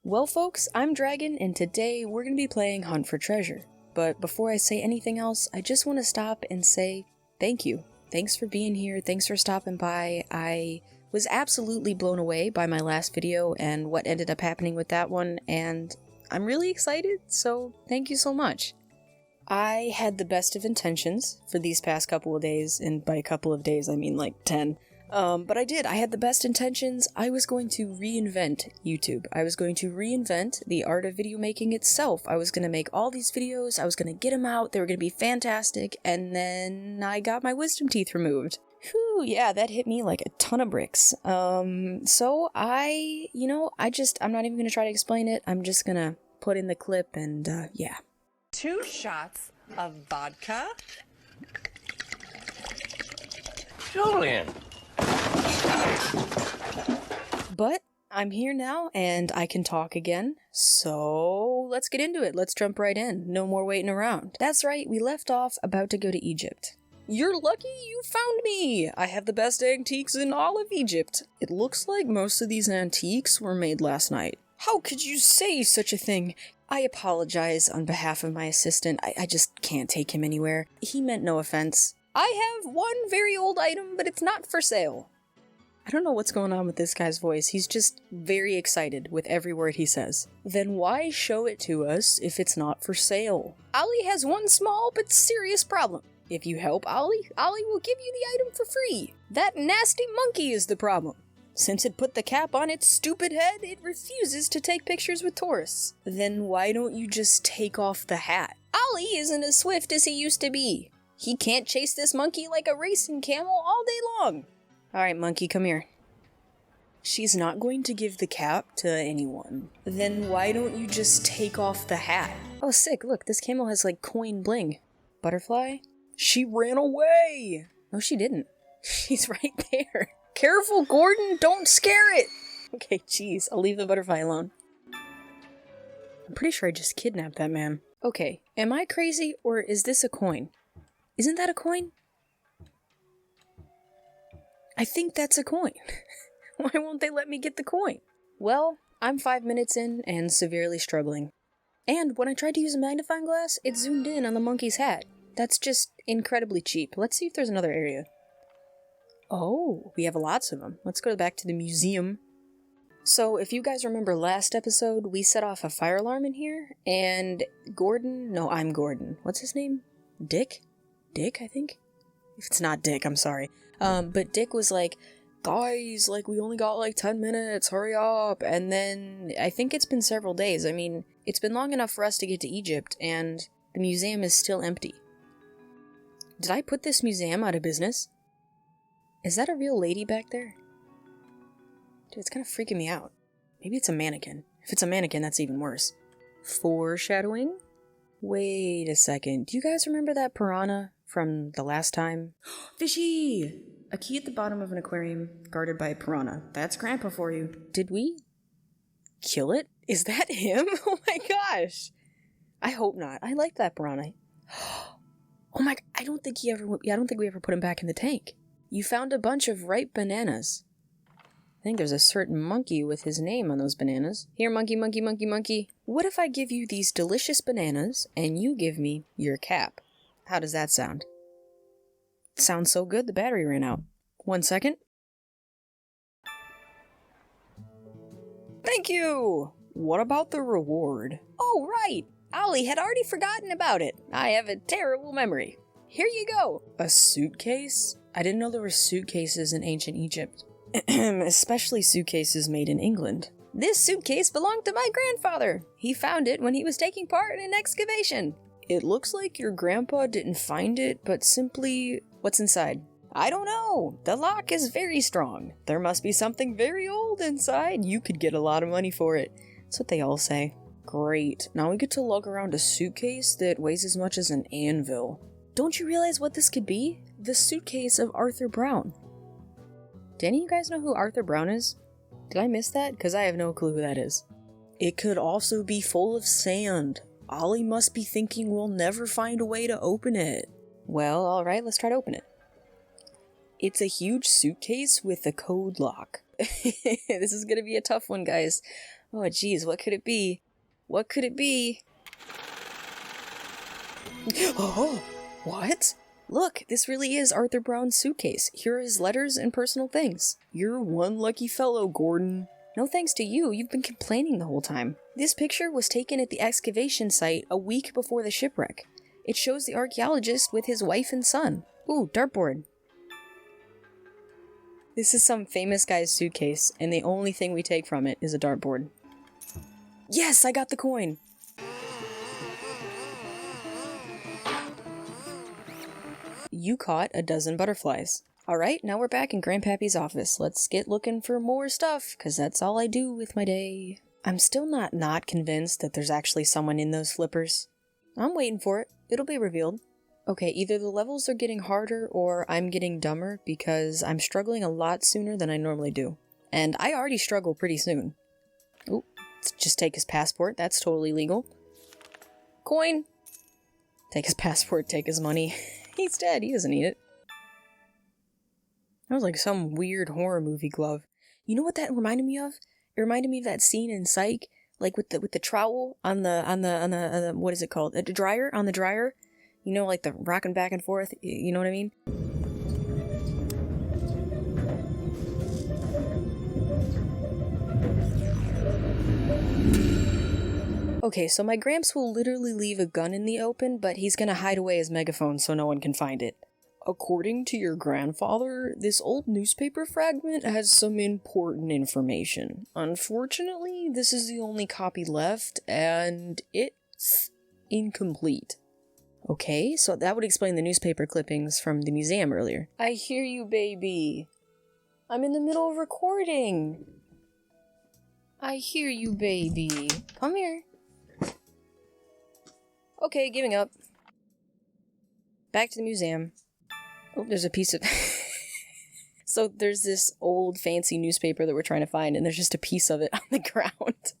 Well folks, I'm Dragon, and today we're going to be playing Hunt for Treasure. But before I say anything else, I just want to stop and say thank you. Thanks for being here, thanks for stopping by. I was absolutely blown away by my last video and what ended up happening with that one, and I'm really excited, so thank you so much. I had the best of intentions for these past couple of days, and by a couple of days I mean like 10. But I did. I had the best intentions. I was going to reinvent YouTube. I was going to reinvent the art of video making itself. I was going to make all these videos. I was going to get them out. They were going to be fantastic. And then I got my wisdom teeth removed. Whew, yeah, that hit me like a ton of bricks. So I'm not even going to try to explain it. I'm just going to put in the clip and, yeah. 2 shots of vodka. Julian. But I'm here now, and I can talk again, so let's get into it. Let's jump right in. No more waiting around. That's right, we left off about to go to Egypt. You're lucky you found me! I have the best antiques in all of Egypt. It looks like most of these antiques were made last night. How could you say such a thing? I apologize on behalf of my assistant. I just can't take him anywhere. He meant no offense. I have one very old item, but it's not for sale. I don't know what's going on with this guy's voice. He's just very excited with every word he says. Then why show it to us if it's not for sale? Ollie has one small but serious problem. If you help Ollie, Ollie will give you the item for free. That nasty monkey is the problem. Since it put the cap on its stupid head, it refuses to take pictures with tourists. Then why don't you just take off the hat? Ollie isn't as swift as he used to be. He can't chase this monkey like a racing camel all day long. Alright, monkey, come here. She's not going to give the cap to anyone. Then why don't you just take off the hat? Oh, sick, look, this camel has like coin bling. Butterfly? She ran away! No, she didn't. She's right there. Careful, Gordon, don't scare it! Okay, jeez, I'll leave the butterfly alone. I'm pretty sure I just kidnapped that man. Okay, am I crazy, or is this a coin? Isn't that a coin? I think that's a coin. Why won't they let me get the coin? Well, I'm 5 minutes in and severely struggling. And when I tried to use a magnifying glass, it zoomed in on the monkey's hat. That's just incredibly cheap. Let's see if there's another area. Oh, we have lots of them. Let's go back to the museum. So, if you guys remember last episode, we set off a fire alarm in here, and I'm Gordon. What's his name? Dick? Dick, I think? If it's not Dick, I'm sorry. But Dick was like, guys, like, we only got like 10 minutes, hurry up. And then, I think it's been several days. I mean, it's been long enough for us to get to Egypt, and the museum is still empty. Did I put this museum out of business? Is that a real lady back there? Dude, it's kind of freaking me out. Maybe it's a mannequin. If it's a mannequin, that's even worse. Foreshadowing? Wait a second. Do you guys remember that piranha from the last time? Fishy! A key at the bottom of an aquarium guarded by a piranha. That's Grandpa for you. Did we kill it? Is that him? Oh my gosh! I hope not. I like that piranha. Oh my, I don't think we ever put him back in the tank. You found a bunch of ripe bananas. I think there's a certain monkey with his name on those bananas. Here, monkey, monkey, monkey, monkey. What if I give you these delicious bananas, and you give me your cap? How does that sound? Sounds so good, the battery ran out. 1 second. Thank you! What about the reward? Oh, right! Ollie had already forgotten about it. I have a terrible memory. Here you go! A suitcase? I didn't know there were suitcases in ancient Egypt. Especially suitcases made in England. This suitcase belonged to my grandfather. He found it when he was taking part in an excavation. It looks like your grandpa didn't find it, but simply... What's inside? I don't know. The lock is very strong. There must be something very old inside. You could get a lot of money for it. That's what they all say. Great. Now we get to lug around a suitcase that weighs as much as an anvil. Don't you realize what this could be? The suitcase of Arthur Brown. Do any of you guys know who Arthur Brown is? Did I miss that? Because I have no clue who that is. It could also be full of sand. Ollie must be thinking we'll never find a way to open it. Well, alright, let's try to open it. It's a huge suitcase with a code lock. This is gonna be a tough one, guys. Oh jeez, what could it be? What could it be? Oh, what? Look, this really is Arthur Brown's suitcase. Here are his letters and personal things. You're one lucky fellow, Gordon. No thanks to you, you've been complaining the whole time. This picture was taken at the excavation site a week before the shipwreck. It shows the archaeologist with his wife and son. Ooh, dartboard. This is some famous guy's suitcase, and the only thing we take from it is a dartboard. Yes, I got the coin! You caught a dozen butterflies. Alright, now we're back in Grandpappy's office. Let's get looking for more stuff, because that's all I do with my day. I'm still not convinced that there's actually someone in those flippers. I'm waiting for it. It'll be revealed. Okay, either the levels are getting harder or I'm getting dumber because I'm struggling a lot sooner than I normally do. And I already struggle pretty soon. Ooh, let's just take his passport. That's totally legal. Coin! Take his passport, take his money. He's dead, he doesn't need it. That was like some weird horror movie glove. You know what that reminded me of? It reminded me of that scene in Psych, like with the trowel on the what is it called? The dryer, on the dryer. You know, like the rocking back and forth, you know what I mean? Okay, so my Gramps will literally leave a gun in the open, but he's gonna hide away his megaphone so no one can find it. According to your grandfather, this old newspaper fragment has some important information. Unfortunately, this is the only copy left, and it's incomplete. Okay, so that would explain the newspaper clippings from the museum earlier. I hear you, baby. I'm in the middle of recording. I hear you, baby. Come here. Okay, giving up. Back to the museum. Oh, there's a piece of... So there's this old fancy newspaper that we're trying to find, and there's just a piece of it on the ground.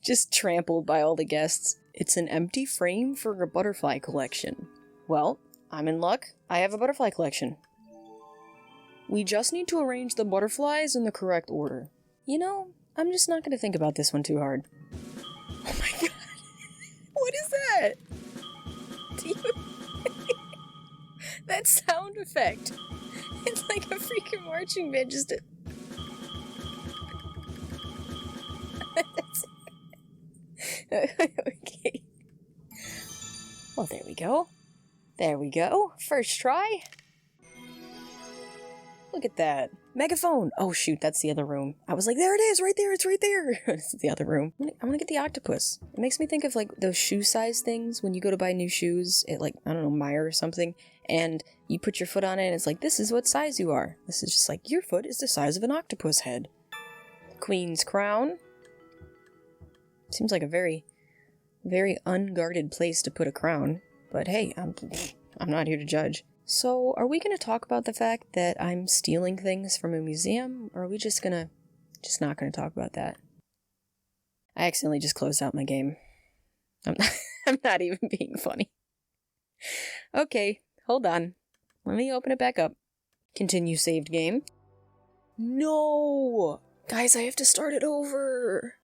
Just trampled by all the guests. It's an empty frame for a butterfly collection. Well, I'm in luck. I have a butterfly collection. We just need to arrange the butterflies in the correct order. You know, I'm just not going to think about this one too hard. Oh my god. What is that? Do you... That sound effect. It's like a freaking marching band, just a... Okay. Well, there we go. There we go. First try. Look at that. Megaphone! Oh shoot, that's the other room. I was like, there it is, right there, it's right there! It's the other room. I wanna get the octopus. It makes me think of like those shoe size things when you go to buy new shoes at like, I don't know, Meijer or something, and you put your foot on it and it's like, this is what size you are. This is just like, your foot is the size of an octopus head. Queen's crown. Seems like a very, very unguarded place to put a crown. But hey, I'm not here to judge. So, are we going to talk about the fact that I'm stealing things from a museum, or are we just not going to talk about that? I accidentally just closed out my game. I'm not even being funny. Okay, hold on. Let me open it back up. Continue saved game. No! Guys, I have to start it over!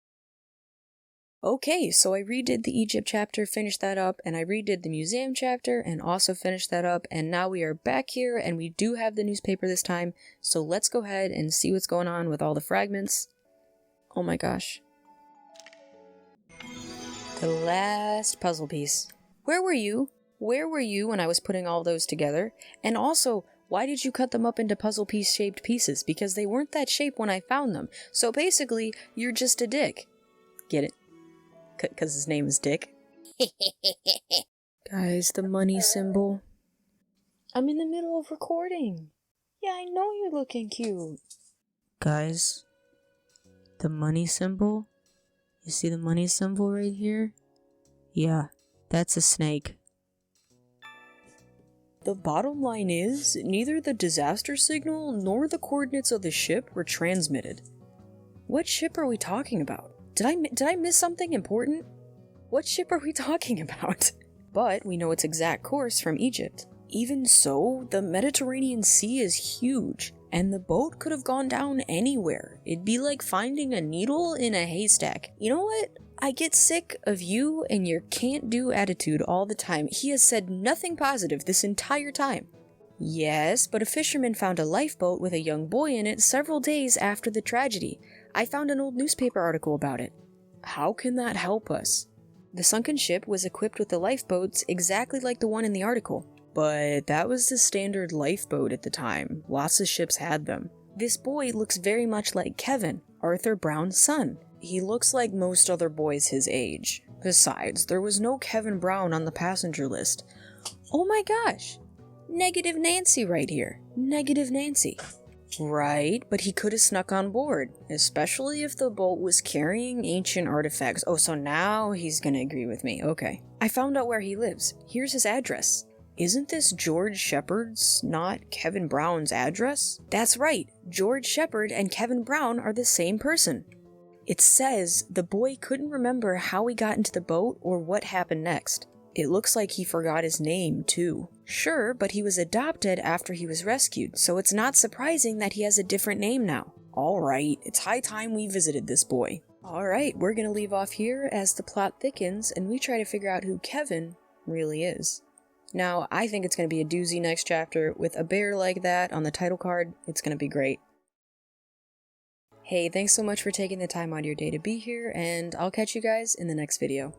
Okay, so I redid the Egypt chapter, finished that up, and I redid the museum chapter, and also finished that up, and now we are back here, and we do have the newspaper this time, so let's go ahead and see what's going on with all the fragments. Oh my gosh. The last puzzle piece. Where were you? Where were you when I was putting all those together? And also, why did you cut them up into puzzle piece-shaped pieces? Because they weren't that shape when I found them. So basically, you're just a dick. Get it? Because his name is Dick. Guys, the money symbol. I'm in the middle of recording. Yeah, I know you're looking cute. Guys, the money symbol. You see the money symbol right here? Yeah, that's a snake. The bottom line is, neither the disaster signal nor the coordinates of the ship were transmitted. What ship are we talking about? Did I miss something important? What ship are we talking about? But we know its exact course from Egypt. Even so, the Mediterranean Sea is huge. And the boat could have gone down anywhere. It'd be like finding a needle in a haystack. You know what? I get sick of you and your can't-do attitude all the time. He has said nothing positive this entire time. Yes, but a fisherman found a lifeboat with a young boy in it several days after the tragedy. I found an old newspaper article about it. How can that help us? The sunken ship was equipped with the lifeboats exactly like the one in the article. But that was the standard lifeboat at the time. Lots of ships had them. This boy looks very much like Kevin, Arthur Brown's son. He looks like most other boys his age. Besides, there was no Kevin Brown on the passenger list. Oh my gosh! Negative Nancy right here. Negative Nancy. Right, but he could have snuck on board, especially if the boat was carrying ancient artifacts. Oh, so now he's gonna agree with me. Okay. I found out where he lives. Here's his address. Isn't this George Shepard's, not Kevin Brown's address? That's right, George Shepard and Kevin Brown are the same person. It says the boy couldn't remember how he got into the boat or what happened next. It looks like he forgot his name, too. Sure, but he was adopted after he was rescued, so it's not surprising that he has a different name now. Alright, it's high time we visited this boy. Alright, we're gonna leave off here as the plot thickens and we try to figure out who Kevin really is. Now, I think it's going to be a doozy next chapter. With a bear like that on the title card, it's going to be great. Hey, thanks so much for taking the time out of your day to be here, and I'll catch you guys in the next video.